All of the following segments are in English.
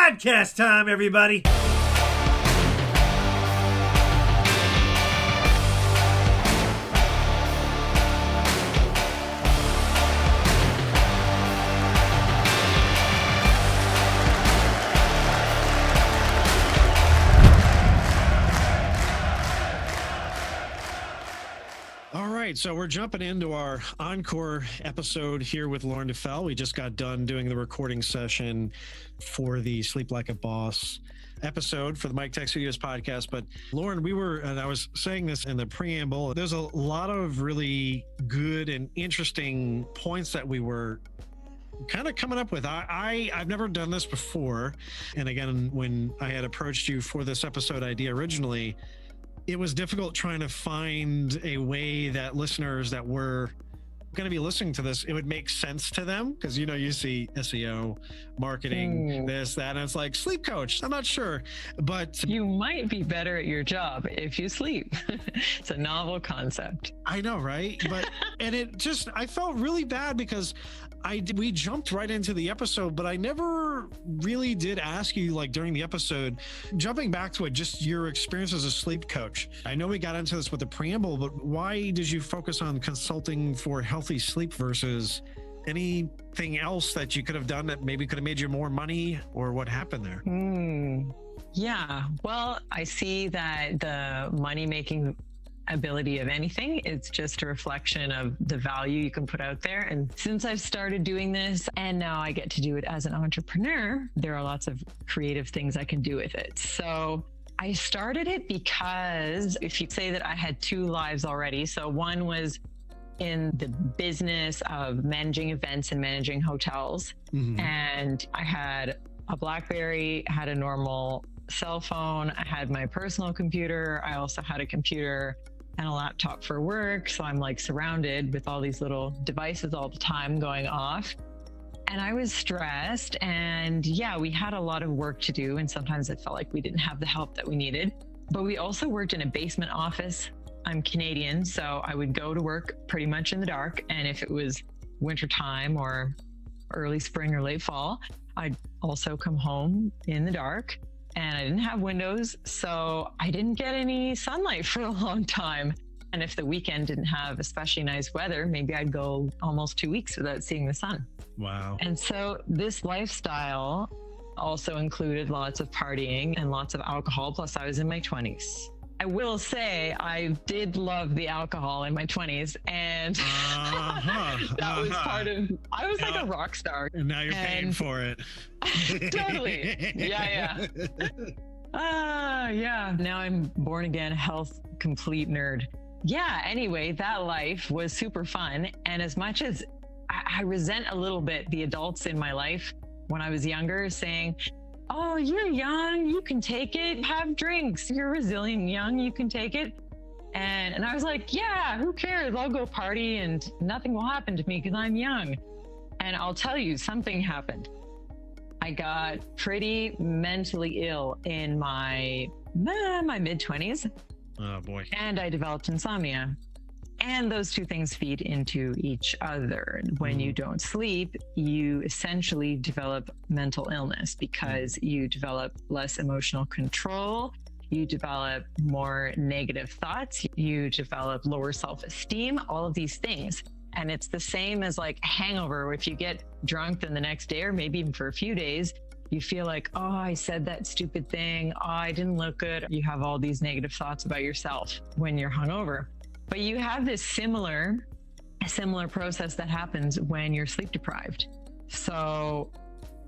podcast time, everybody. So we're jumping into our Encore episode here with Lauren Duffell. We just got done doing the recording session for the Sleep Like a Boss episode for the Mik Tek Studios podcast. But Lauren, and I was saying this in the preamble, there's a lot of really good and interesting points that we were kind of coming up with. I've never done this before. And again, when I had approached you for this episode idea originally, it was difficult trying to find a way that listeners that were going to be listening to this, it would make sense to them. Because, you know, you see SEO, marketing, this, that, and it's like sleep coach. I'm not sure, but you might be better at your job if you sleep. It's a novel concept. I know, right? But, and I felt really bad because we jumped right into the episode, but I never really did ask you, like during the episode, jumping back to it, just your experience as a sleep coach. I know we got into this with the preamble, but why did you focus on consulting for healthy sleep versus anything else that you could have done that maybe could have made you more money, or what happened there? Yeah, well, I see that the money-making ability of anything, it's just a reflection of the value you can put out there. And since I've started doing this and now I get to do it as an entrepreneur, there are lots of creative things I can do with it. So I started it because if you say that I had two lives already, so one was in the business of managing events and managing hotels. And I had a BlackBerry, had a normal cell phone, I had my personal computer, I also had a computer and a laptop for work. So I'm like surrounded with all these little devices all the time going off. And I was stressed, and yeah, we had a lot of work to do. And sometimes it felt like we didn't have the help that we needed, but we also worked in a basement office. I'm Canadian, so I would go to work pretty much in the dark. And if it was wintertime or early spring or late fall, I'd also come home in the dark. And I didn't have windows, so I didn't get any sunlight for a long time. And if the weekend didn't have especially nice weather, maybe I'd go almost 2 weeks without seeing the sun. Wow. And so this lifestyle also included lots of partying and lots of alcohol, plus I was in my 20s. I will say I did love the alcohol in my 20s, and that was part of, I was like a rock star. And now you're paying for it. Totally. Yeah. Yeah. Now I'm born again, health, complete nerd. Yeah. Anyway, that life was super fun. And as much as I resent a little bit the adults in my life when I was younger saying, oh, you're young, you can take it, have drinks, you're resilient, young, you can take it. And I was like, yeah, who cares? I'll go party and nothing will happen to me because I'm young. And I'll tell you, something happened. I got pretty mentally ill in my mid-20s. Oh boy. And I developed insomnia. And those two things feed into each other. When you don't sleep, you essentially develop mental illness because you develop less emotional control, you develop more negative thoughts, you develop lower self-esteem, all of these things. And it's the same as like a hangover. If you get drunk, then the next day, or maybe even for a few days, you feel like, oh, I said that stupid thing. Oh, I didn't look good. You have all these negative thoughts about yourself when you're hungover. But you have this similar process that happens when you're sleep deprived. So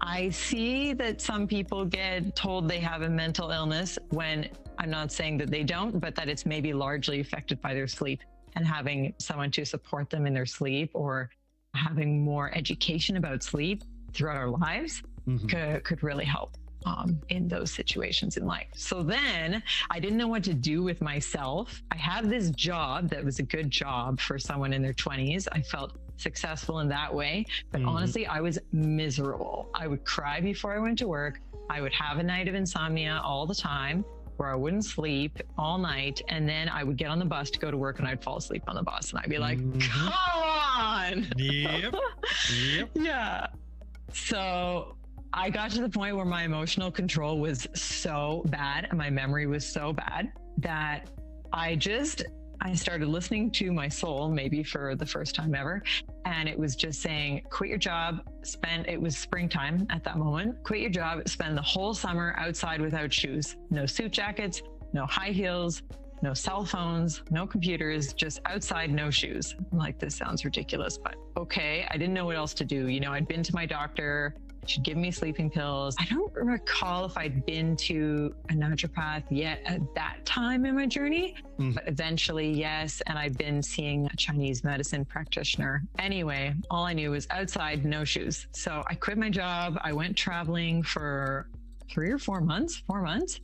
I see that some people get told they have a mental illness when I'm not saying that they don't, but that it's maybe largely affected by their sleep, and having someone to support them in their sleep or having more education about sleep throughout our lives could really help in those situations in life. So then I didn't know what to do with myself. I had this job that was a good job for someone in their 20s. I felt successful in that way, but honestly, I was miserable. I would cry before I went to work. I would have a night of insomnia all the time where I wouldn't sleep all night. And then I would get on the bus to go to work and I'd fall asleep on the bus and I'd be like, come on. Yep. Yeah. So I got to the point where my emotional control was so bad and my memory was so bad that I started listening to my soul, maybe for the first time ever. And it was just saying, quit your job, it was springtime at that moment, quit your job, spend the whole summer outside without shoes, no suit jackets, no high heels, no cell phones, no computers, just outside, no shoes. I'm like, this sounds ridiculous, but okay. I didn't know what else to do. I'd been to my doctor. She'd give me sleeping pills. I don't recall if I'd been to a naturopath yet at that time in my journey, but eventually, yes. And I'd been seeing a Chinese medicine practitioner. Anyway, all I knew was outside, no shoes. So I quit my job. I went traveling for 3 or 4 months.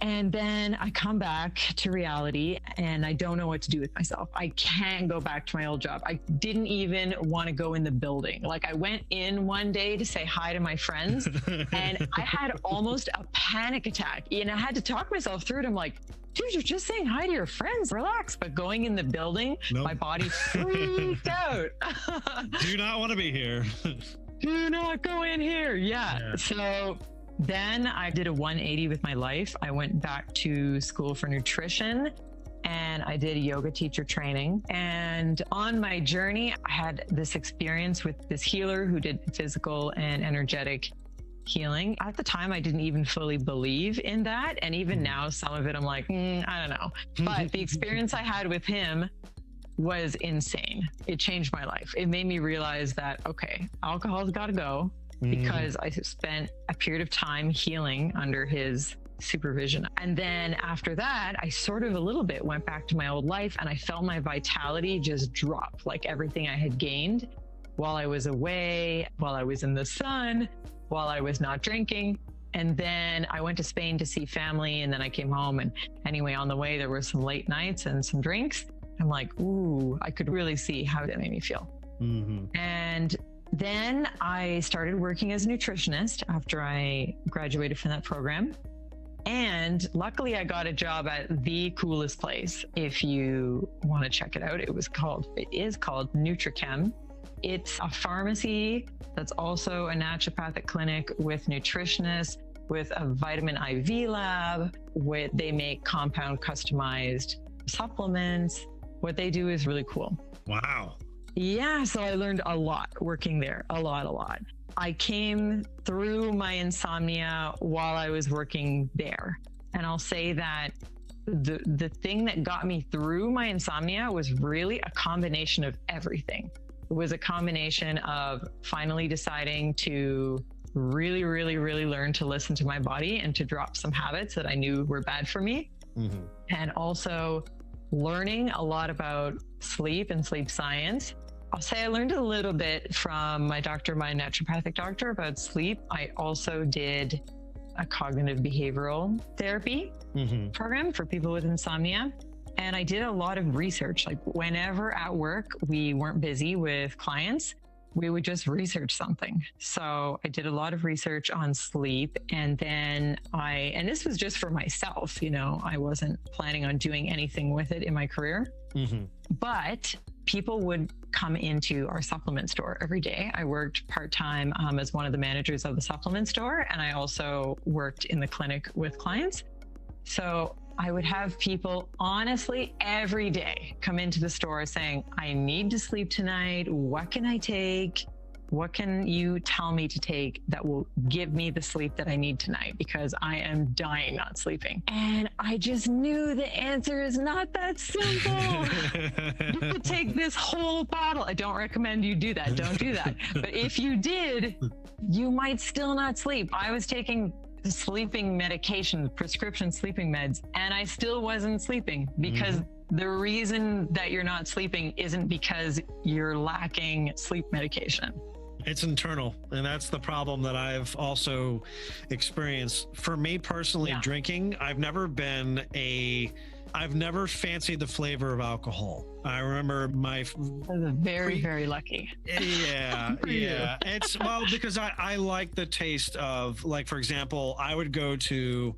And then I come back to reality and I don't know what to do with myself. I can't go back to my old job. I didn't even want to go in the building. Like I went in one day to say hi to my friends and I had almost a panic attack. And I had to talk myself through it. I'm like, dude, you're just saying hi to your friends. Relax. But going in the building, my body freaked out. Do not want to be here. Do not go in here. Yeah. So then I did a 180 with my life. I went back to school for nutrition and I did a yoga teacher training. And on my journey, I had this experience with this healer who did physical and energetic healing. At the time, I didn't even fully believe in that. And even now, some of it, I'm like, I don't know. But the experience I had with him was insane. It changed my life. It made me realize that, okay, alcohol's got to go. Because I spent a period of time healing under his supervision. And then after that, I sort of a little bit went back to my old life and I felt my vitality just drop, like everything I had gained while I was away, while I was in the sun, while I was not drinking. And then I went to Spain to see family and then I came home. And anyway, on the way, there were some late nights and some drinks. I'm like, ooh, I could really see how that made me feel. And then I started working as a nutritionist after I graduated from that program. And luckily I got a job at the coolest place. If you want to check it out, it is called NutriChem. It's a pharmacy that's also a naturopathic clinic with nutritionists, with a vitamin IV lab, they make compound customized supplements. What they do is really cool. Wow. Yeah, so I learned a lot working there, a lot. I came through my insomnia while I was working there. And I'll say that the thing that got me through my insomnia was really a combination of everything. It was a combination of finally deciding to really learn to listen to my body and to drop some habits that I knew were bad for me. And also learning a lot about sleep and sleep science. I'll say I learned a little bit from my naturopathic doctor about sleep. I also did a cognitive behavioral therapy program for people with insomnia. And I did a lot of research. Like whenever at work we weren't busy with clients, we would just research something. So I did a lot of research on sleep. And then and this was just for myself, I wasn't planning on doing anything with it in my career. But people would come into our supplement store every day. I worked part-time as one of the managers of the supplement store. And I also worked in the clinic with clients. So I would have people honestly every day come into the store saying, I need to sleep tonight. What can I take? What can you tell me to take that will give me the sleep that I need tonight? Because I am dying not sleeping. And I just knew the answer is not that simple. You could take this whole bottle. I don't recommend you do that. Don't do that. But if you did, you might still not sleep. I was taking sleeping medication, prescription sleeping meds, and I still wasn't sleeping because the reason that you're not sleeping isn't because you're lacking sleep medication. It's internal. And that's the problem that I've also experienced. For me personally, drinking, I've never fancied the flavor of alcohol. I remember very lucky. Yeah. It's because I like the taste of, like, for example, I would go to,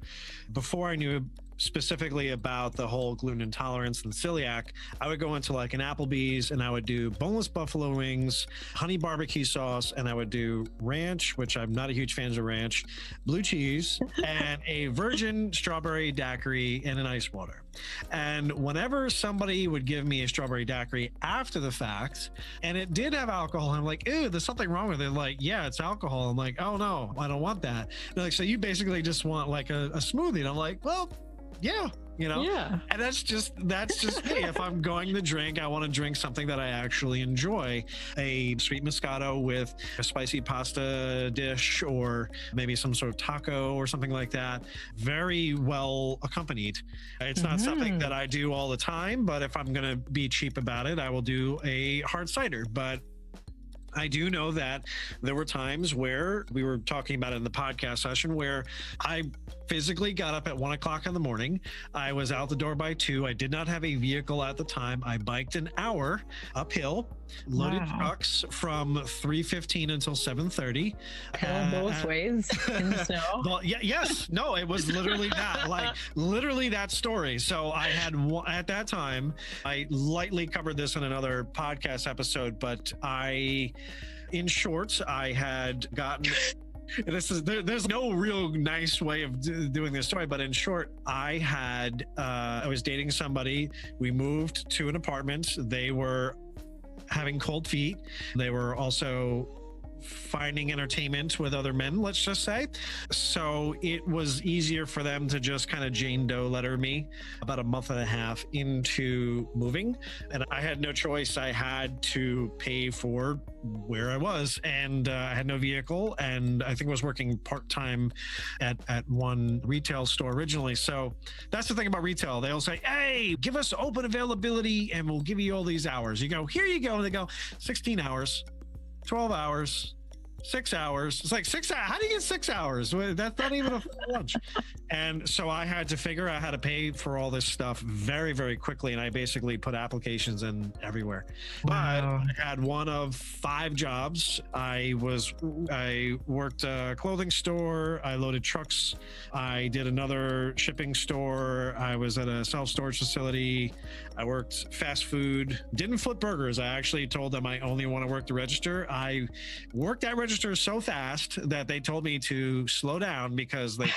before I knew specifically about the whole gluten intolerance and celiac, I would go into like an Applebee's and I would do boneless buffalo wings, honey barbecue sauce, and I would do ranch, which I'm not a huge fan of ranch, blue cheese, and a virgin strawberry daiquiri and an ice water. And whenever somebody would give me a strawberry daiquiri after the fact, and it did have alcohol, I'm like, ew, there's something wrong with it. Like, yeah, it's alcohol. I'm like, oh no, I don't want that. They're like, so you basically just want like a smoothie. And I'm like, well, yeah, you know, Yeah. and that's just me. If I'm going to drink, I want to drink something that I actually enjoy. A sweet Moscato with a spicy pasta dish, or maybe some sort of taco or something like that. Very well accompanied. It's not something that I do all the time, but if I'm going to be cheap about it, I will do a hard cider. But I do know that there were times where we were talking about it in the podcast session where I physically got up at 1 o'clock in the morning. I was out the door by 2. I did not have a vehicle at the time. I biked an hour uphill, loaded trucks from 3:15 until 7:30. Both ways in the snow. Well, yes. No, it was literally that, like literally that story. So I had at that time, I lightly covered this in another podcast episode, but in short, I had gotten there's no real nice way of doing this story, but in short, I was dating somebody. We moved to an apartment. They were having cold feet. They were also finding entertainment with other men, let's just say. So it was easier for them to just kind of Jane Doe letter me about a month and a half into moving. And I had no choice. I had to pay for where I was, and I had no vehicle. And I think I was working part-time at one retail store originally. So that's the thing about retail. They'll say, hey, give us open availability and we'll give you all these hours. You go, here you go. And they go, 16 hours. 12 hours, 6 hours. It's like 6 hours. How do you get 6 hours? That's not even a full lunch. And so I had to figure out how to pay for all this stuff very, very quickly. And I basically put applications in everywhere. Wow. But I had one of 5 jobs. I worked a clothing store. I loaded trucks. I did another shipping store. I was at a self-storage facility. I worked fast food. Didn't flip burgers. I actually told them I only want to work the register. I worked that register so fast that they told me to slow down because they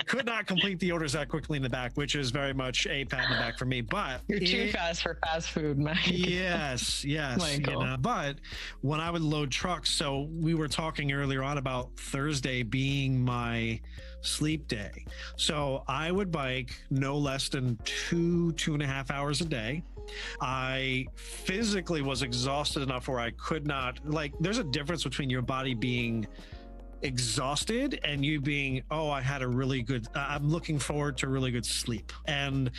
could not complete the orders that quickly in the back, which is very much a pat in the back for me. But You're too fast for fast food, Mike. Yes. Michael. But when I would load trucks, so we were talking earlier on about Thursday being my sleep day. So I would bike no less than 2.5 hours a day. I physically was exhausted enough where I could not, like, there's a difference between your body being exhausted and you being, I had a really good, I'm looking forward to really good sleep. And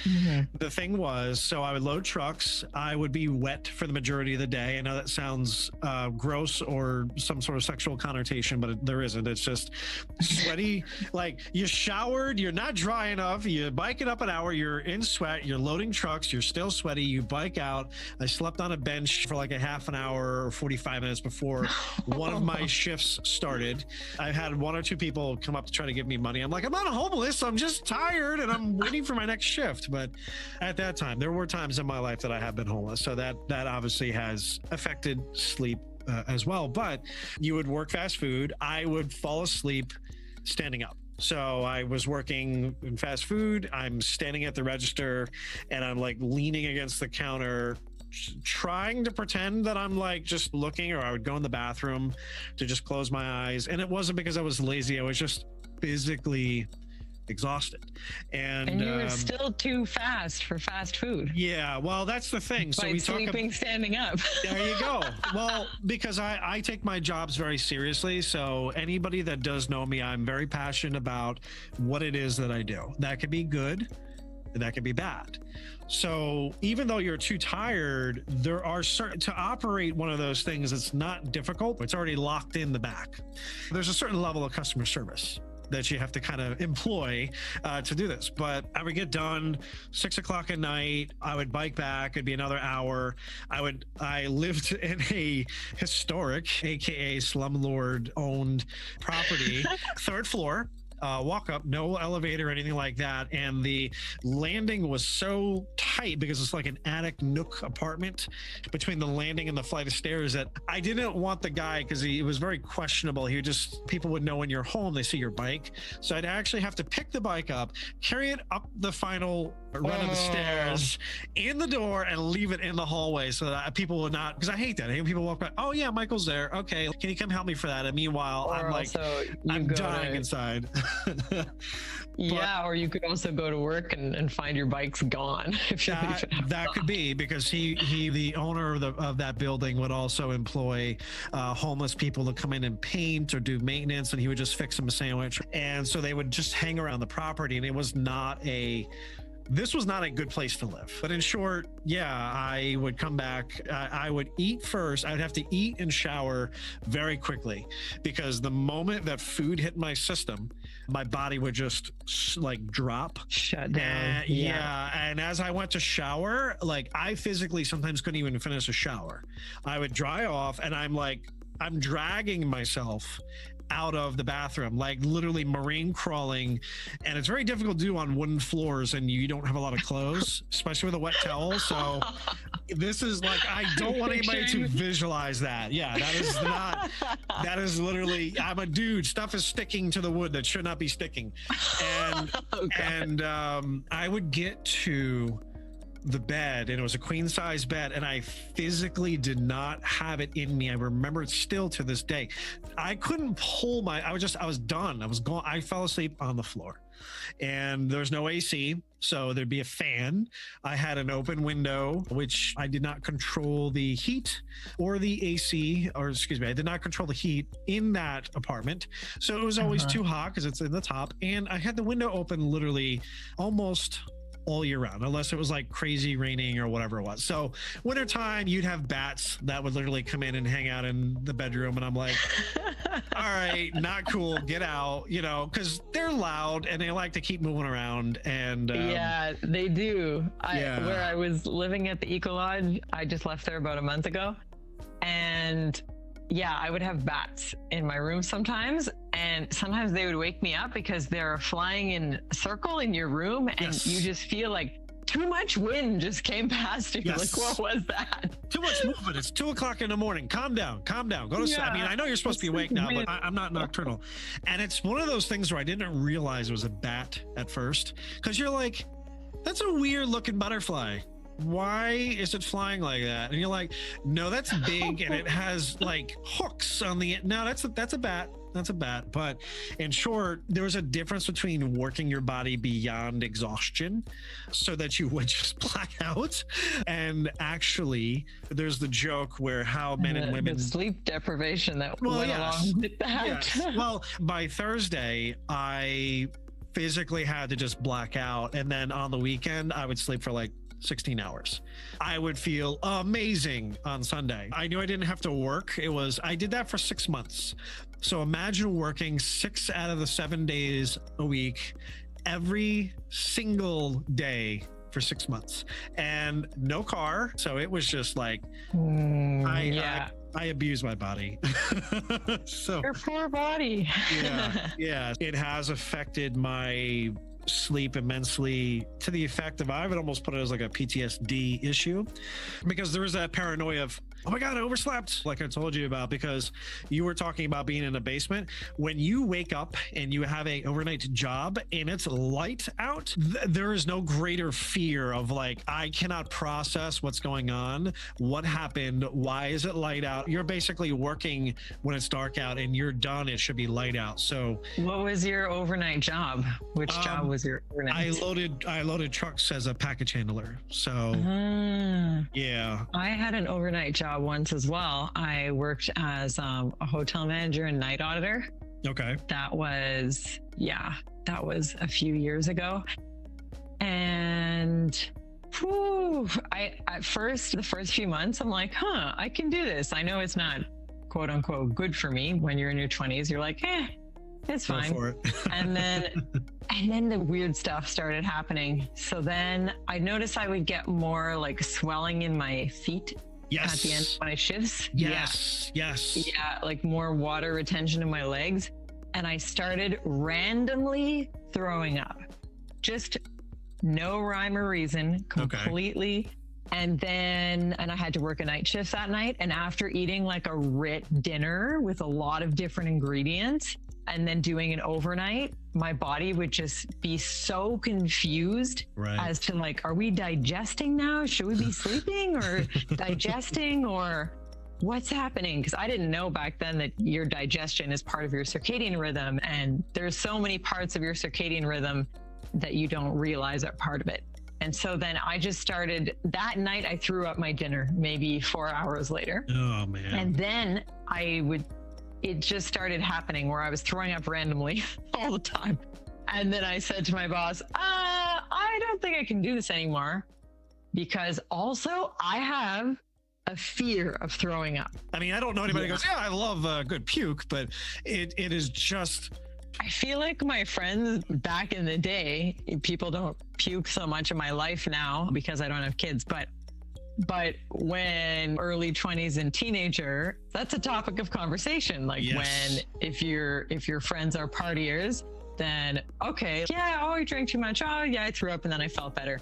the thing was, so I would load trucks. I would be wet for the majority of the day. I know that sounds gross or some sort of sexual connotation, but there isn't. It's just sweaty. Like, you showered, you're not dry enough. You bike it up an hour, you're in sweat, you're loading trucks, you're still sweaty. You bike out. I slept on a bench for like a half an hour or 45 minutes before one of my shifts started. I had 1 or 2 people come up to try to give me money. I'm like, I'm not homeless. I'm just tired and I'm waiting for my next shift. But at that time, there were times in my life that I have been homeless. So that obviously has affected sleep as well. But you would work fast food. I would fall asleep standing up. So I was working in fast food. I'm standing at the register and I'm like leaning against the counter, trying to pretend that I'm like just looking, or I would go in the bathroom to just close my eyes. And it wasn't because I was lazy. I was just physically exhausted. And you were still too fast for fast food. Yeah, well, that's the thing. So we talk sleeping standing up. There you go. Well, because I take my jobs very seriously. So anybody that does know me, I'm very passionate about what it is that I do. That could be good, and that could be bad. So even though you're too tired, there are certain, to operate one of those things, it's not difficult. It's already locked in the back. There's a certain level of customer service that you have to kind of employ to do this. But I would get done 6 o'clock at night. I would bike back. It'd be another hour. I lived in a historic, AKA slumlord owned property, 3rd floor. walk up, no elevator or anything like that. And the landing was so tight because it's like an attic nook apartment between the landing and the flight of stairs that I didn't want the guy, because he was very questionable. He would just, people would know when you're home, they see your bike. So I'd actually have to pick the bike up, carry it up the final run of the stairs, in the door, and leave it in the hallway so that people would not, because I hate that. I hate people walk by, oh yeah, Michael's there. Okay, can you come help me for that? And meanwhile, Or I'm like, I'm dying inside. Yeah, or you could also go to work and find your bike's gone. If that could be, because he the owner of that building would also employ homeless people to come in and paint or do maintenance, and he would just fix them a sandwich. And so they would just hang around the property, and this was not a good place to live. But in short, yeah, I would come back. I would eat first. I would have to eat and shower very quickly, because the moment that food hit my system, my body would just like drop. Shut down. And as I went to shower, like I physically sometimes couldn't even finish a shower. I would dry off, and I'm dragging myself out of the bathroom, like literally marine crawling. And it's very difficult to do on wooden floors, and you don't have a lot of clothes, especially with a wet towel. So this is like, I don't want anybody to visualize that. Yeah, that is literally, I'm a dude, stuff is sticking to the wood that should not be sticking. And I would get to the bed, and it was a queen size bed, and I physically did not have it in me. I remember it still to this day. I couldn't pull I was done. I was gone. I fell asleep on the floor, and there's no AC. So there'd be a fan. I had an open window, which I did not control the heat or the AC, or excuse me, I did not control the heat in that apartment. So it was always too hot because it's in the top. And I had the window open literally almost all year round, unless it was like crazy raining or whatever it was. So wintertime, you'd have bats that would literally come in and hang out in the bedroom, and I'm like, all right, not cool, get out, because they're loud and they like to keep moving around. And yeah, they do. Where I was living at the Eco Lodge, I just left there about a month ago, and yeah, I would have bats in my room sometimes, and sometimes they would wake me up because they're flying in a circle in your room, and you just feel like too much wind just came past you. Like, what was that? Too much movement. It's 2:00 in the morning. Calm down. Go to sleep. I mean, I know you're supposed to be awake now, but I'm not nocturnal. And it's one of those things where I didn't realize it was a bat at first, because you're like, that's a weird looking butterfly. Why is it flying like that? And you're like, no, that's big and it has like hooks on the end. No, that's a bat. That's a bat. But in short, there was a difference between working your body beyond exhaustion so that you would just black out. And actually, there's the joke where how men and women... The sleep deprivation that went along with that. Yes. Well, by Thursday, I physically had to just black out. And then on the weekend, I would sleep for like 16 hours. I would feel amazing on Sunday. I knew I didn't have to work. I did that for 6 months. So imagine working 6 out of the 7 days a week, every single day for 6 months, and no car. So it was just like, I abuse my body. So your poor body. yeah, it has affected my sleep immensely, to the effect of I would almost put it as like a PTSD issue, because there was that paranoia of, oh my God, I overslept, like I told you about, because you were talking about being in a basement. When you wake up and you have a overnight job and it's light out, there is no greater fear of like, I cannot process what's going on. What happened? Why is it light out? You're basically working when it's dark out, and you're done. It should be light out. So what was your overnight job? Which job was your overnight? I loaded trucks as a package handler. So yeah. I had an overnight job once as well. I worked as a hotel manager and night auditor. Okay. That was a few years ago. And the first few months, I'm like, I can do this. I know it's not quote unquote good for me. When you're in your 20s, you're like, it's fine. Go for it. and then the weird stuff started happening. So then I noticed I would get more like swelling in my feet. At the end of my shifts. Yes. Yeah, like more water retention in my legs. and I started randomly throwing up. Just no rhyme or reason, completely. And I had to work a night shift that night. And after eating like a rich dinner with a lot of different ingredients and then doing an overnight, my body would just be so confused as to like, are we digesting now? Should we be sleeping or digesting, or what's happening? Because I didn't know back then that your digestion is part of your circadian rhythm. And there's so many parts of your circadian rhythm that you don't realize are part of it. And so then I just started, that night I threw up my dinner, maybe 4 hours later. Oh man. And then it just started happening where I was throwing up randomly all the time. And then I said to my boss, I don't think I can do this anymore, because also I have a fear of throwing up. I mean, I don't know anybody who goes, yeah, I love a good puke, but it is just... I feel like my friends back in the day, people don't puke so much in my life now because I don't have kids, but when early 20s and teenager, that's a topic of conversation. Like when, if your friends are partiers, then okay, yeah, oh, I drank too much. Oh yeah, I threw up and then I felt better.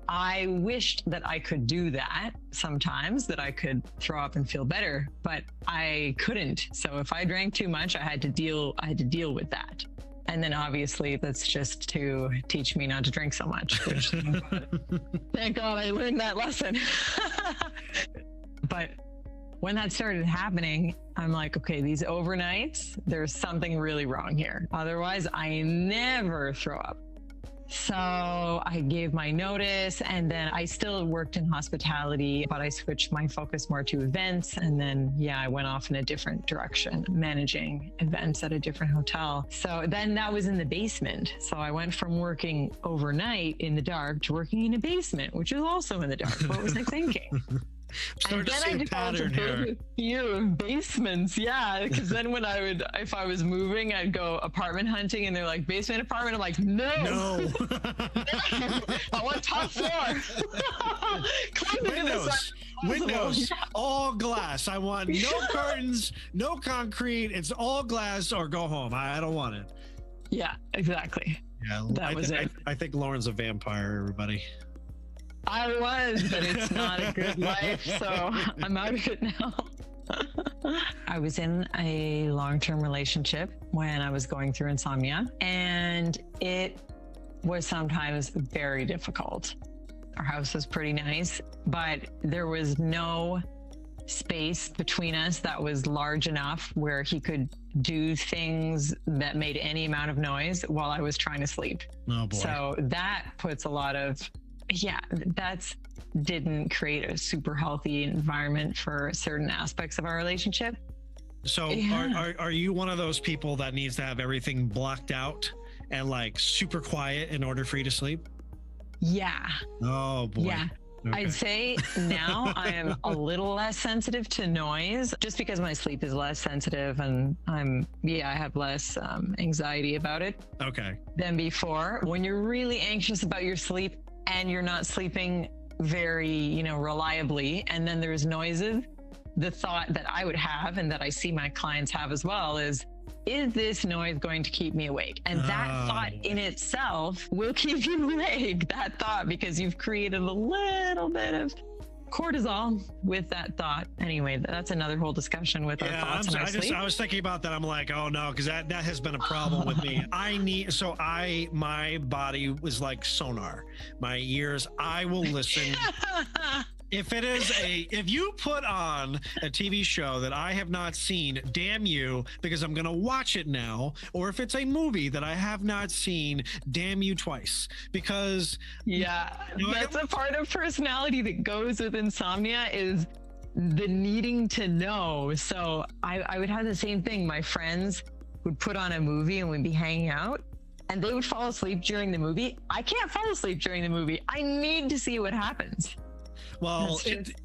I wished that I could do that sometimes, that I could throw up and feel better, but I couldn't. So if I drank too much, I had to deal with that. And then obviously that's just to teach me not to drink so much, which thank God I learned that lesson. But when that started happening, I'm like, okay, these overnights, there's something really wrong here. Otherwise I never throw up. So I gave my notice, and then I still worked in hospitality, but I switched my focus more to events. And then, I went off in a different direction, managing events at a different hotel. So then that was in the basement. So I went from working overnight in the dark to working in a basement, which is also in the dark. What was I thinking? Started to see a pattern here. Few basements, because then if I was moving, I'd go apartment hunting, and they're like, basement apartment. I'm like, no. I want top floor. Windows, all glass. I want no curtains, no concrete. It's all glass, or go home. I don't want it. Yeah, exactly. Yeah, that was it. I think Lauren's a vampire, everybody. I was, but it's not a good life, so I'm out of it now. I was in a long-term relationship when I was going through insomnia, and it was sometimes very difficult. Our house was pretty nice, but there was no space between us that was large enough where he could do things that made any amount of noise while I was trying to sleep. Oh boy. So that puts a lot of... that's didn't create a super healthy environment for certain aspects of our relationship. So are you one of those people that needs to have everything blocked out and like super quiet in order for you to sleep? Yeah. Oh boy. Yeah. Okay. I'd say now I am a little less sensitive to noise, just because my sleep is less sensitive, and I have less anxiety about it. Okay. Than before. When you're really anxious about your sleep and you're not sleeping very, reliably, and then there's noises, the thought that I would have, and that I see my clients have as well, is this noise going to keep me awake? And that thought in itself will keep you awake, that thought, because you've created a little bit of cortisol with that thought. Anyway, that's another whole discussion with our thoughts and our sleep. I was thinking about that. I'm like, oh no, because that has been a problem with me. My body was like sonar. My ears, I will listen. If you put on a TV show that I have not seen, damn you, because I'm going to watch it now. Or if it's a movie that I have not seen, damn you twice. Because that's a part of personality that goes with insomnia, is the needing to know. So I would have the same thing. My friends would put on a movie and we'd be hanging out, and they would fall asleep during the movie. I can't fall asleep during the movie. I need to see what happens. Well,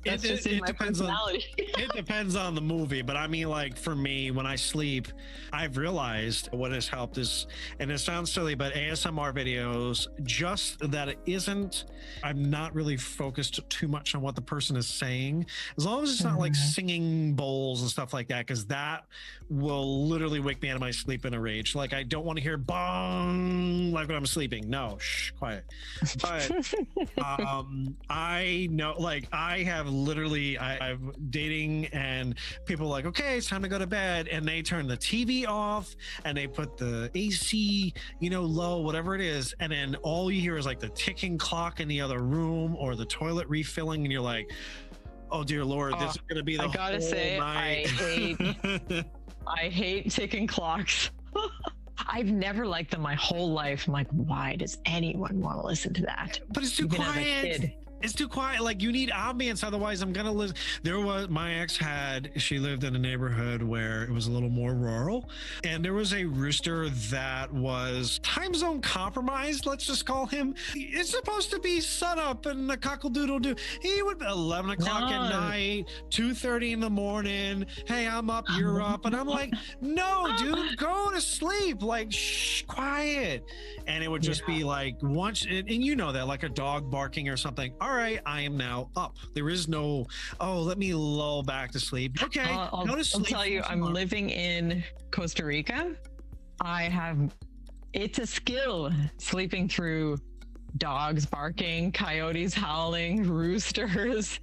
That's just in it my depends on personality. it depends on the movie, but I mean, like for me, when I sleep, I've realized what has helped is, and it sounds silly, but ASMR videos, just that it isn't, I'm not really focused too much on what the person is saying, as long as it's not like singing bowls and stuff like that, because that will literally wake me out of my sleep in a rage. Like I don't want to hear bong like when I'm sleeping. No, shh, quiet. But I know, like I have literally, I'm dating and people are like, okay, it's time to go to bed, and they turn the TV off and they put the AC, low, whatever it is, and then all you hear is like the ticking clock in the other room or the toilet refilling, and you're like, oh dear Lord, this is gonna be the I gotta whole say, night. I hate ticking clocks. I've never liked them my whole life. I'm like, why does anyone want to listen to that? But it's too Even as a quiet. kid. It's too quiet. Like you need ambience, otherwise I'm gonna listen. My ex she lived in a neighborhood where it was a little more rural, and there was a rooster that was time zone compromised. Let's just call him. It's supposed to be sunup and the cockle-doodle-doo. He would be 11 o'clock at night, 2:30 in the morning. Hey, I'm up, you're up, and I'm like, no, dude, go to sleep. Like, shh, quiet. And it would just be like once, and you know that, like a dog barking or something. All right, I am now up. There is no, oh, let me lull back to sleep. Okay, I'll tell you, I'm living in Costa Rica. It's a skill sleeping through dogs barking, coyotes howling, roosters,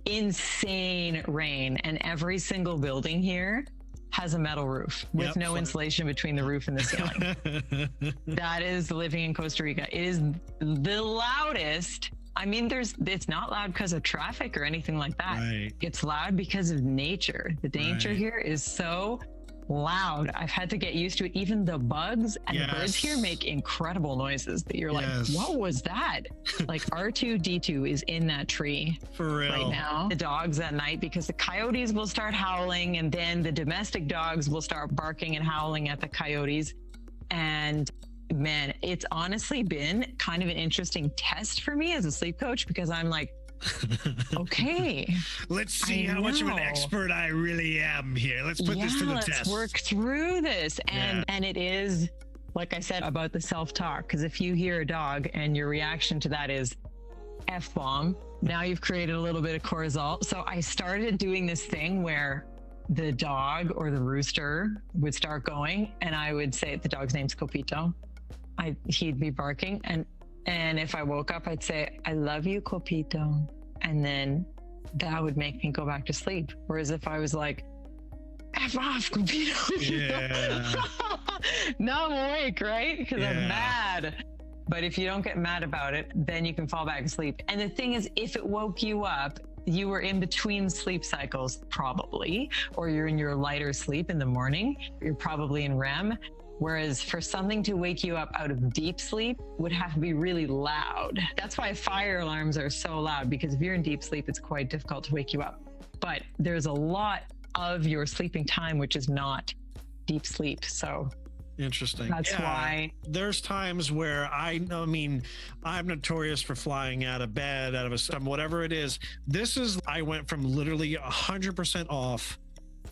insane rain. And every single building here has a metal roof with no insulation between the roof and the ceiling. That is living in Costa Rica. It is the loudest. I mean, it's not loud because of traffic or anything like that. Right. It's loud because of nature. The nature here is so loud. I've had to get used to it. Even the bugs and the birds here make incredible noises that you're like, what was that? Like R2-D2 is in that tree for real right now. The dogs at night, because the coyotes will start howling, and then the domestic dogs will start barking and howling at the coyotes. And man, it's honestly been kind of an interesting test for me as a sleep coach, because I'm like, okay, let's see how much of an expert I really am here. Let's put this to the test. Let's work through this. And it is, like I said, about the self-talk, because if you hear a dog and your reaction to that is F-bomb, now you've created a little bit of cortisol. So I started doing this thing where the dog or the rooster would start going, and I would say, the dog's name's Copito. He'd be barking, and if I woke up, I'd say, I love you, Copito. And then that would make me go back to sleep. Whereas if I was like, F off, Copito. Yeah. Now I'm awake, right? Because I'm mad. But if you don't get mad about it, then you can fall back asleep. And the thing is, if it woke you up, you were in between sleep cycles, probably, or you're in your lighter sleep in the morning. You're probably in REM. Whereas for something to wake you up out of deep sleep would have to be really loud. That's why fire alarms are so loud, because if you're in deep sleep, it's quite difficult to wake you up. But there's a lot of your sleeping time which is not deep sleep. So interesting. That's why there's times where I'm notorious for flying out of bed, out of a system, whatever it is. I went from literally 100% off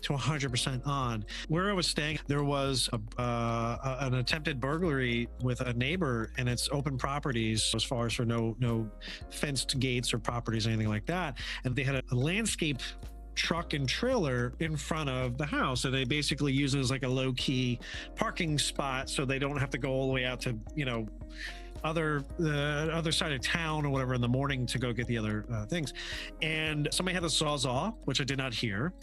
to 100% on. Where I was staying, there was an attempted burglary with a neighbor, and it's open properties as far as for no fenced gates or properties, anything like that. And they had a landscape truck and trailer in front of the house, and they basically use it as like a low-key parking spot, so they don't have to go all the way out to the other side of town or whatever in the morning to go get the other things. And somebody had a Sawzall, which I did not hear.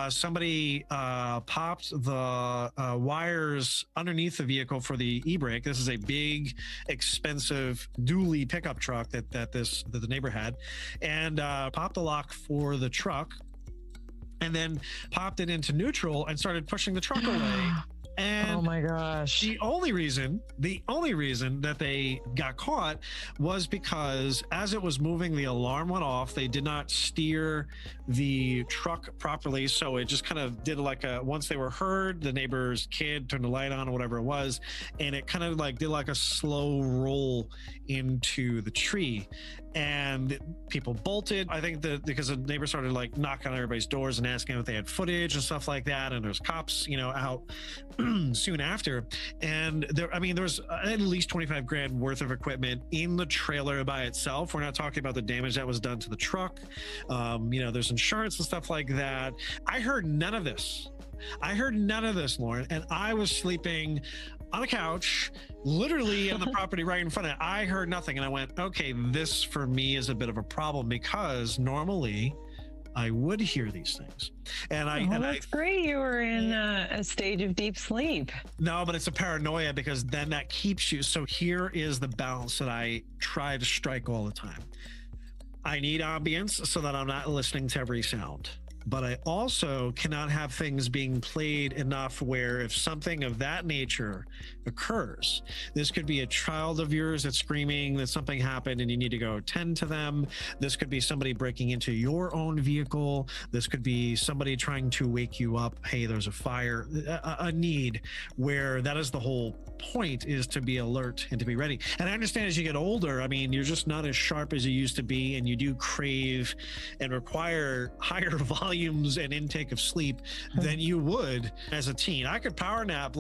Somebody popped the wires underneath the vehicle for the e-brake. This is a big, expensive dually pickup truck that the neighbor had, and popped the lock for the truck, and then popped it into neutral and started pushing the truck away. And oh my gosh. the only reason that they got caught was because as it was moving, the alarm went off. They did not steer the truck properly. So it just kind of did once they were heard, the neighbor's kid turned the light on or whatever it was. And it kind of did like a slow roll into the tree. And people bolted. I think that because the neighbor started knocking on everybody's doors and asking if they had footage and stuff like that. And there's cops, out soon after. And there's at least 25 grand worth of equipment in the trailer by itself. We're not talking about the damage that was done to the truck. There's insurance and stuff like that. I heard none of this, Lauren. And I was sleeping on a couch, literally on the property right in front of it. I heard nothing. And I went, okay, this for me is a bit of a problem because normally I would hear these things. That's great. You were in a stage of deep sleep. No, but it's a paranoia because then that keeps you. So here is the balance that I try to strike all the time. I need ambience so that I'm not listening to every sound. But I also cannot have things being played enough where if something of that nature occurs, this could be a child of yours that's screaming that something happened and you need to go tend to them. This could be somebody breaking into your own vehicle. This could be somebody trying to wake you up. Hey, there's a fire, a need where that is the whole point, is to be alert and to be ready. And I understand as you get older, you're just not as sharp as you used to be, and you do crave and require higher volumes and intake of sleep than you would as a teen. I could power nap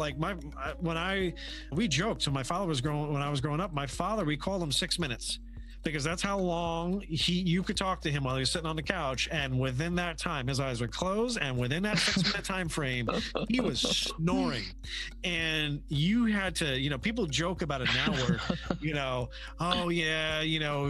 we joked. So when I was growing up, my father, we called him 6 minutes. Because that's how long you could talk to him while he was sitting on the couch, and within that time, his eyes would close, and within that 6 minute time frame, he was snoring. And you had to, people joke about it now, where, oh yeah,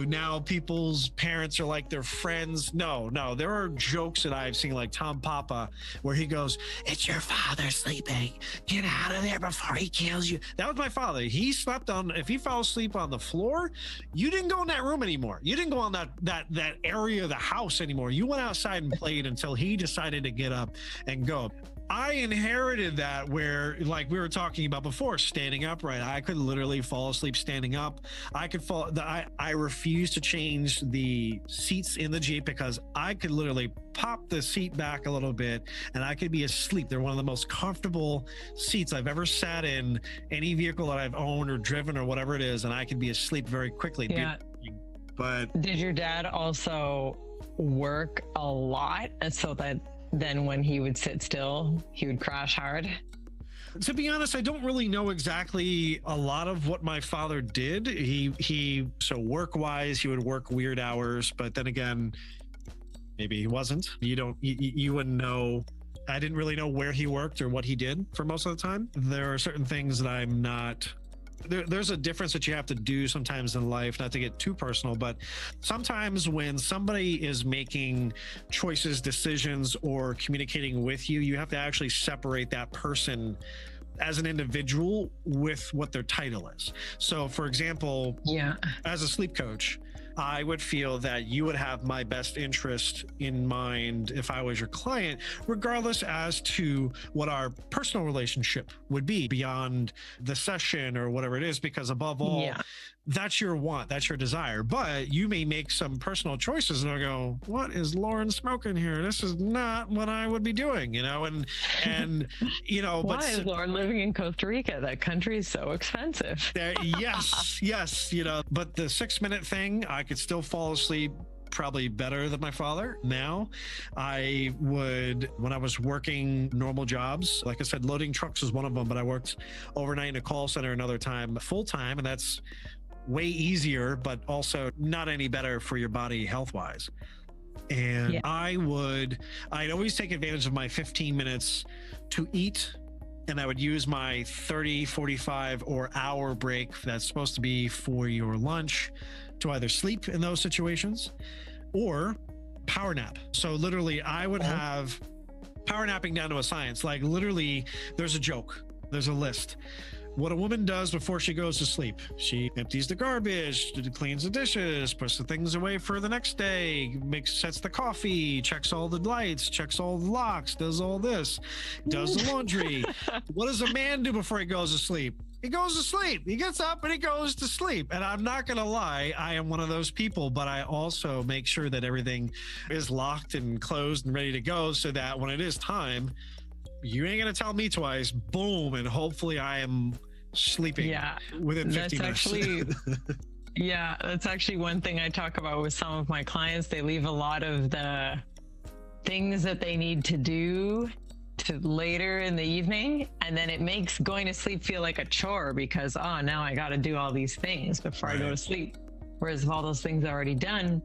now people's parents are like their friends. No, there are jokes that I've seen, like Tom Papa, where he goes, "It's your father sleeping. Get out of there before he kills you." That was my father. He slept if he fell asleep on the floor, you didn't go in that room anymore. You didn't go on that area of the house anymore. You went outside and played until he decided to get up and go. I inherited that where, like we were talking about before, standing upright. I could literally fall asleep standing up. I refuse to change the seats in the Jeep because I could literally pop the seat back a little bit and I could be asleep. They're one of the most comfortable seats I've ever sat in any vehicle that I've owned or driven or whatever it is, and I could be asleep very quickly. Yeah. But did your dad also work a lot so that then when he would sit still, he would crash hard? To be honest, I don't really know exactly a lot of what my father did. So work-wise, he would work weird hours, but then again, maybe he wasn't. You wouldn't know. I didn't really know where he worked or what he did for most of the time. There are certain things that I'm not. There's a difference that you have to do sometimes in life, not to get too personal, but sometimes when somebody is making choices, decisions, or communicating with you, you have to actually separate that person as an individual with what their title is. So for example, as a sleep coach, I would feel that you would have my best interest in mind if I was your client, regardless as to what our personal relationship would be beyond the session or whatever it is, because above all, that's your want, that's your desire. But you may make some personal choices and I go, what is Lauren smoking here? This is not what I would be doing, and Why is Lauren living in Costa Rica? That country is so expensive. Yes, but the 6 minute thing, I could still fall asleep probably better than my father. Now, when I was working normal jobs, like I said, loading trucks was one of them, but I worked overnight in a call center another time, full time, and that's way easier, but also not any better for your body health-wise. And I'd always take advantage of my 15 minutes to eat, and I would use my 30, 45 or hour break that's supposed to be for your lunch to either sleep in those situations or power nap. So literally I would have power napping down to a science. Like literally there's a joke, there's a list. what a woman does before she goes to sleep. She empties the garbage, cleans the dishes, puts the things away for the next day, sets the coffee, checks all the lights, checks all the locks, does all this, does the laundry. What does a man do before he goes to sleep? He goes to sleep. He gets up and he goes to sleep. And I'm not going to lie, I am one of those people, but I also make sure that everything is locked and closed and ready to go so that when it is time, you ain't going to tell me twice, boom, and hopefully I am sleeping within 50 minutes. That's actually one thing I talk about with some of my clients. They leave a lot of the things that they need to do to later in the evening, and then it makes going to sleep feel like a chore because now I got to do all these things before I go to sleep, whereas if all those things are already done,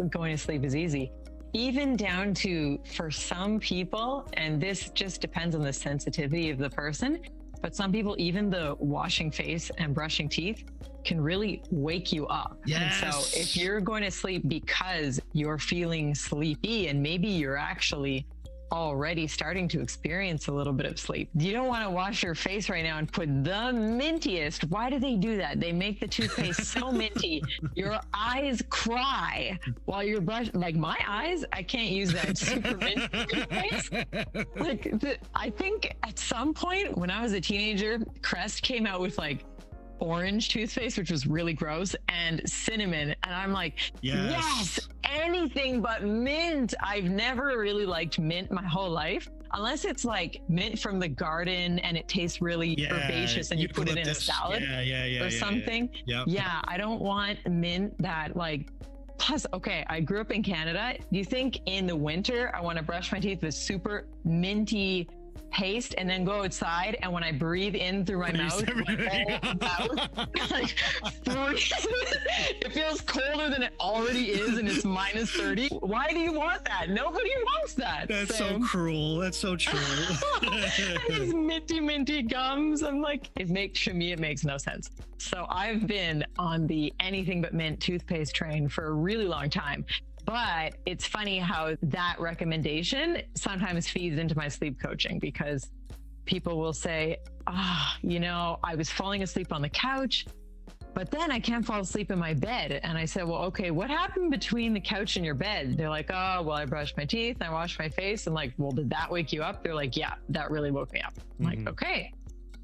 going to sleep is easy. Even down to, for some people, and this just depends on the sensitivity of the person, but some people, even the washing face and brushing teeth can really wake you up. Yes. And so if you're going to sleep because you're feeling sleepy and maybe you're actually already starting to experience a little bit of sleep, you don't want to wash your face right now and put the mintiest. Why do they do that? They make the toothpaste so minty your eyes cry while you're brushing. Like my eyes, I can't use that super minty toothpaste. I think at some point when I was a teenager, Crest came out with like orange toothpaste, which was really gross, and cinnamon, and I'm like, yes, anything but mint. I've never really liked mint my whole life, unless it's like mint from the garden and it tastes really herbaceous and you put it in a salad or something. I don't want mint that like. Plus, okay, I grew up in Canada. Do you think in the winter I want to brush my teeth with super minty paste and then go outside, and when I breathe in through my mouth, like, it feels colder than it already is, and it's minus 30. Why do you want that? Nobody wants that. That's so cruel. That's so true. These minty gums. I'm like, to me, it makes no sense. So I've been on the anything but mint toothpaste train for a really long time. But it's funny how that recommendation sometimes feeds into my sleep coaching, because people will say, I was falling asleep on the couch, but then I can't fall asleep in my bed. And I said, well, okay, what happened between the couch and your bed? They're like, I brushed my teeth, I washed my face. I'm like, well, did that wake you up? They're like, yeah, that really woke me up. I'm like, okay.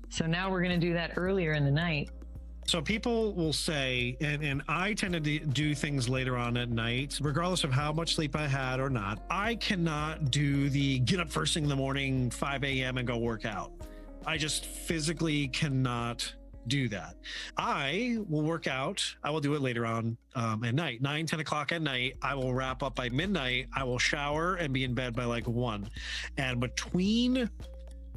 So now we're going to do that earlier in the night. So people will say, and I tend to do things later on at night, regardless of how much sleep I had or not. I cannot do the get up first thing in the morning, 5 a.m. and go work out. I just physically cannot do that. I will work out. I will do it later on at night, 9, 10 o'clock at night. I will wrap up by midnight. I will shower and be in bed by like 1. And between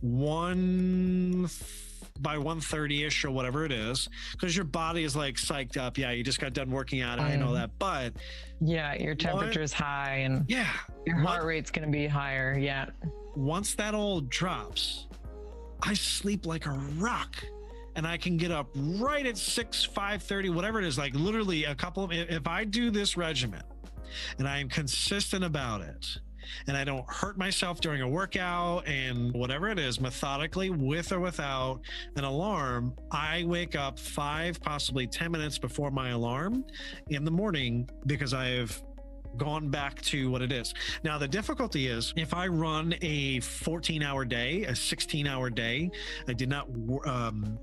1:30ish or whatever it is, because your body is like psyched up. Yeah, you just got done working out. I know that, but your temperature is high and your heart rate's going to be higher. Yeah. Once that all drops, I sleep like a rock, and I can get up right at 6, 5:30, whatever it is. Like literally if I do this regimen and I am consistent about it, and I don't hurt myself during a workout and whatever it is, methodically, with or without an alarm, I wake up 5, possibly 10 minutes before my alarm in the morning, because I have gone back to what it is. Now, the difficulty is if I run a 14-hour day, a 16-hour day, I did not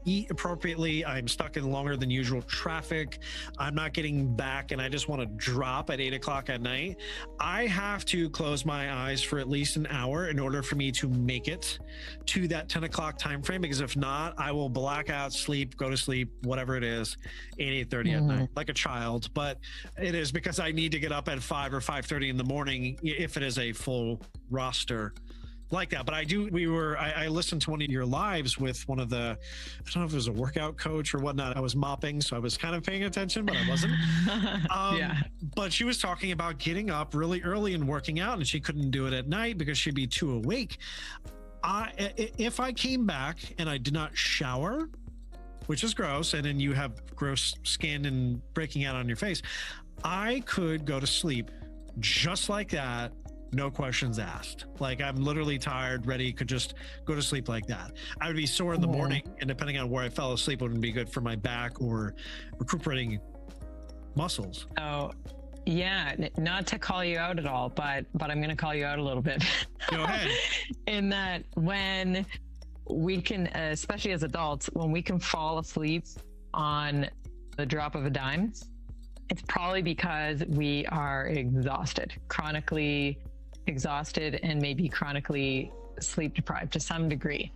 eat appropriately, I'm stuck in longer than usual traffic, I'm not getting back, and I just want to drop at 8 o'clock at night, I have to close my eyes for at least an hour in order for me to make it to that 10 o'clock time frame, because if not, I will black out, sleep, go to sleep, whatever it is, 8:30 at night, like a child. But it is because I need to get up at 5 or 5:30 in the morning if it is a full roster like that. But I listened to one of your lives with one of the, I don't know if it was a workout coach or whatnot. I was mopping, so I was kind of paying attention, but I wasn't. But she was talking about getting up really early and working out, and she couldn't do it at night because she'd be too awake. If I came back and I did not shower, which is gross, and then you have gross skin and breaking out on your face, I could go to sleep just like that no questions asked. Like I'm literally tired, ready, could just go to sleep like that. I would be sore in the morning, and depending on where I fell asleep, wouldn't be good for my back or recuperating muscles. Oh, yeah. Not to call you out at all, but I'm going to call you out a little bit. Go ahead. In that when we can, especially as adults, when we can fall asleep on the drop of a dime, it's probably because we are exhausted, chronically exhausted, and maybe chronically sleep deprived to some degree.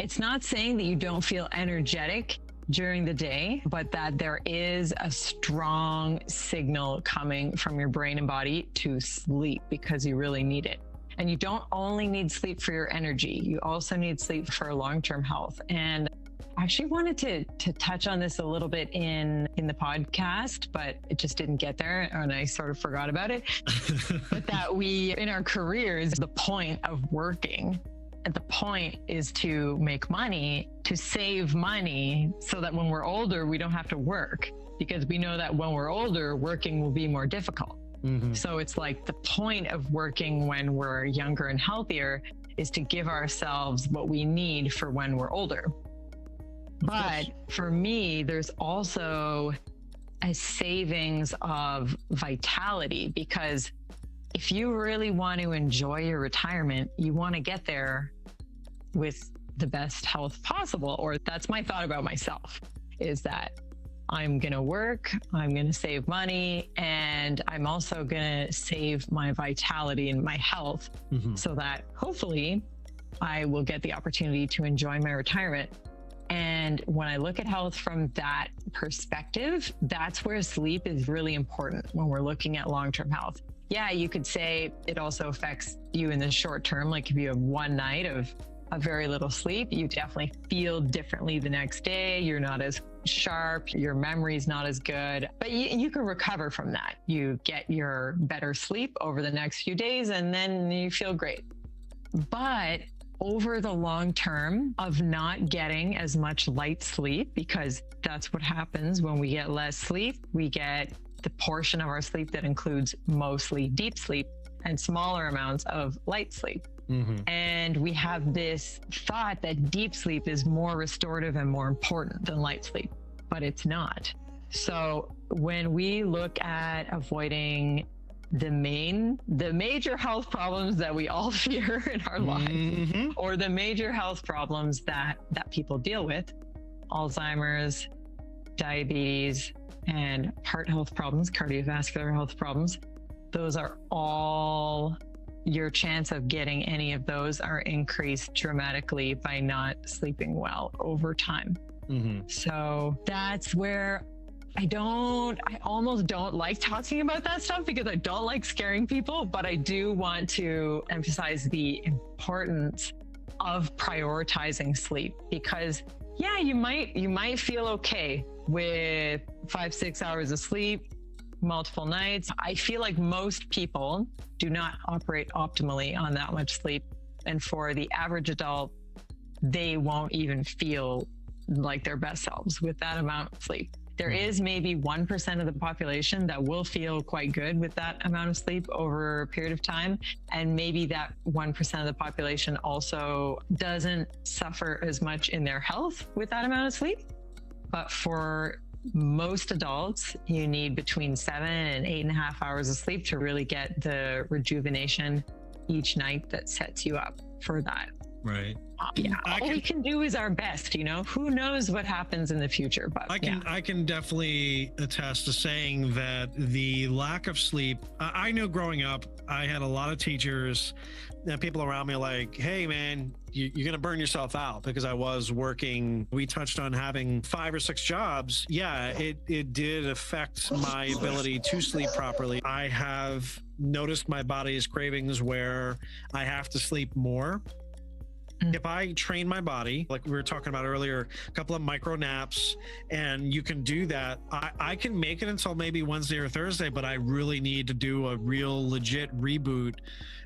It's not saying that you don't feel energetic during the day, but that there is a strong signal coming from your brain and body to sleep because you really need it. And you don't only need sleep for your energy, you also need sleep for long-term health. And I actually wanted to touch on this a little bit in the podcast, but it just didn't get there and I sort of forgot about it. But that we, in our careers, the point of working, and the point is to make money, to save money so that when we're older, we don't have to work, because we know that when we're older, working will be more difficult. So it's like the point of working when we're younger and healthier is to give ourselves what we need for when we're older. But for me, there's also a savings of vitality, because if you really want to enjoy your retirement, you want to get there with the best health possible. Or that's my thought about myself, is that I'm going to work, I'm going to save money, and I'm also going to save my vitality and my health so that hopefully I will get the opportunity to enjoy my retirement. And when I look at health from that perspective, that's where sleep is really important when we're looking at long-term health. Yeah, you could say it also affects you in the short term. Like if you have one night of very little sleep, you definitely feel differently the next day. You're not as sharp, your memory's not as good, but you can recover from that. You get your better sleep over the next few days and then you feel great. But over the long term of not getting as much light sleep, because that's what happens when we get less sleep, we get the portion of our sleep that includes mostly deep sleep and smaller amounts of light sleep. And we have this thought that deep sleep is more restorative and more important than light sleep, but it's not. So when we look at avoiding the major health problems that we all fear in our lives, or the major health problems that people deal with, Alzheimer's, diabetes, and heart health problems, cardiovascular health problems, those are all, your chance of getting any of those are increased dramatically by not sleeping well over time. So that's where I almost don't like talking about that stuff, because I don't like scaring people, but I do want to emphasize the importance of prioritizing sleep, because yeah, you might feel okay with 5-6 hours of sleep, multiple nights. I feel like most people do not operate optimally on that much sleep. And for the average adult, they won't even feel like their best selves with that amount of sleep. There is maybe 1% of the population that will feel quite good with that amount of sleep over a period of time. And maybe that 1% of the population also doesn't suffer as much in their health with that amount of sleep. But for most adults, you need between 7 and 8.5 hours of sleep to really get the rejuvenation each night that sets you up for that. Right. Yeah. All we can do is our best, who knows what happens in the future, but I can definitely attest to saying that the lack of sleep, I know growing up, I had a lot of teachers and people around me like, hey man, you're going to burn yourself out, because I was working. We touched on having 5 or 6 jobs. Yeah, it did affect my ability to sleep properly. I have noticed my body's cravings where I have to sleep more. If I train my body, like we were talking about earlier, a couple of micro naps, and you can do that, I can make it until maybe Wednesday or Thursday, but I really need to do a real legit reboot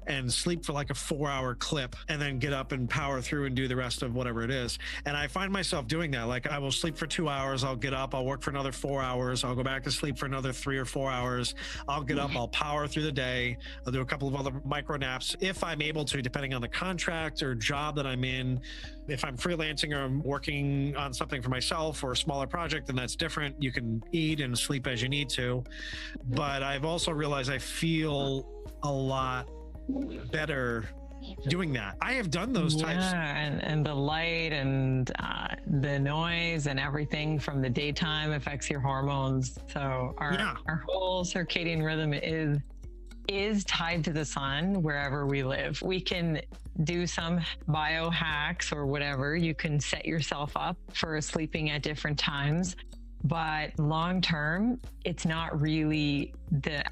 and sleep for like a 4-hour clip and then get up and power through and do the rest of whatever it is. And I find myself doing that. Like I will sleep for 2 hours, I'll get up, I'll work for another 4 hours, I'll go back to sleep for another 3 or 4 hours, I'll get up, I'll power through the day, I'll do a couple of other micro naps if I'm able to, depending on the contract or job that I'm in. If I'm freelancing or I'm working on something for myself or a smaller project, then that's different. You can eat and sleep as you need to. But I've also realized I feel a lot better doing that. I have done those types. And the light and the noise and everything from the daytime affects your hormones. So our whole circadian rhythm is tied to the sun wherever we live. We can do some biohacks or whatever. You can set yourself up for sleeping at different times. But long term, it's not really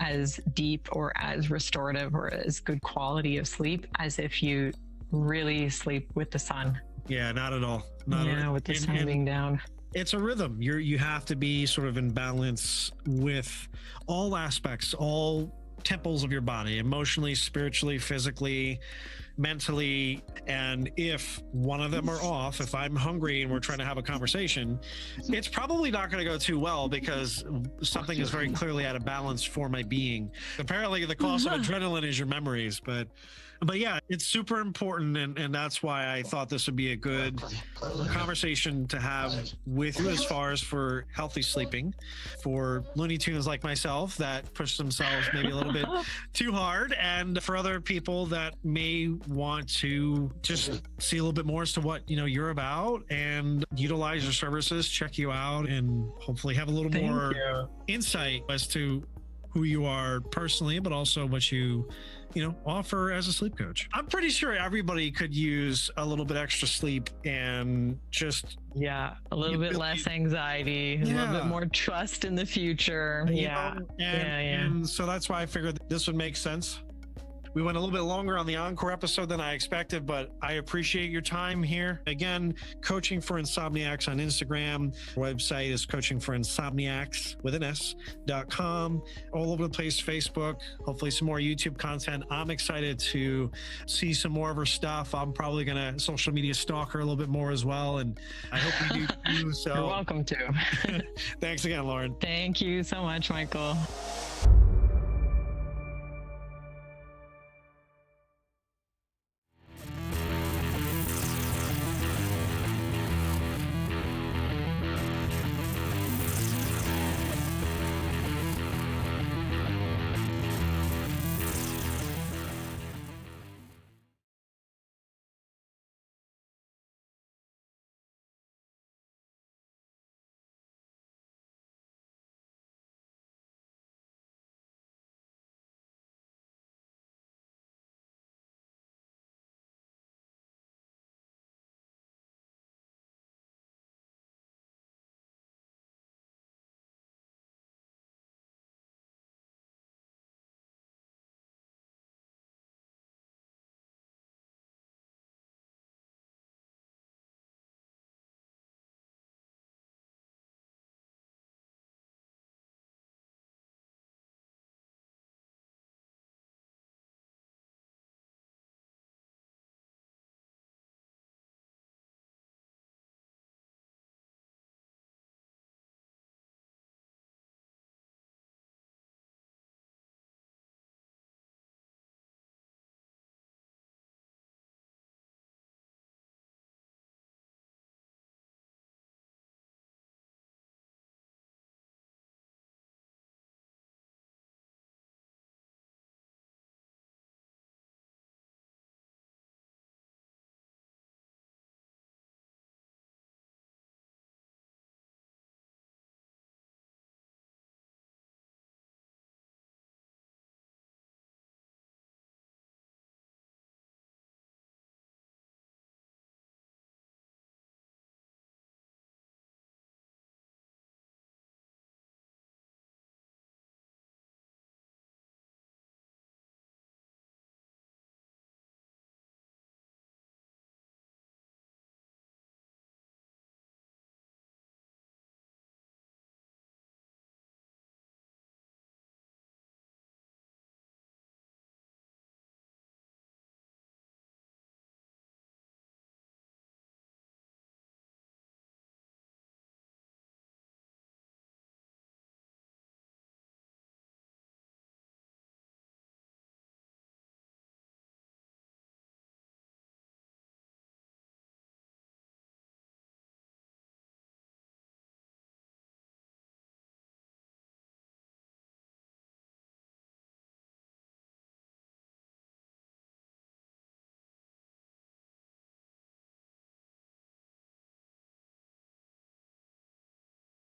as deep or as restorative or as good quality of sleep as if you really sleep with the sun. Yeah, not at all. With the sun being down. It's a rhythm. You have to be sort of in balance with all aspects, all temples of your body, emotionally, spiritually, physically, mentally. And if one of them are off, if I'm hungry and we're trying to have a conversation, it's probably not going to go too well because something is very clearly out of balance for my being. Apparently the cost of adrenaline is your memories, but yeah, it's super important. And that's why I thought this would be a good conversation to have with you as far as for healthy sleeping for Looney Tunes like myself that push themselves maybe a little bit too hard, and for other people that may want to just see a little bit more as to what you're about and utilize your services, check you out, and hopefully have a little more insight as to who you are personally, but also what you offer as a sleep coach. I'm pretty sure everybody could use a little bit extra sleep and just a little bit less anxiety, a little bit more trust in the future. And so that's why I figured this would make sense. We went a little bit longer on the Encore episode than I expected, but I appreciate your time here. Again, Coaching for Insomniacs on Instagram. Our website is coachingforinsomniacs.com. All over the place, Facebook, hopefully some more YouTube content. I'm excited to see some more of her stuff. I'm probably going to social media stalk her a little bit more as well. And I hope you do too. So You're welcome to. Thanks again, Lauren. Thank you so much, Michael.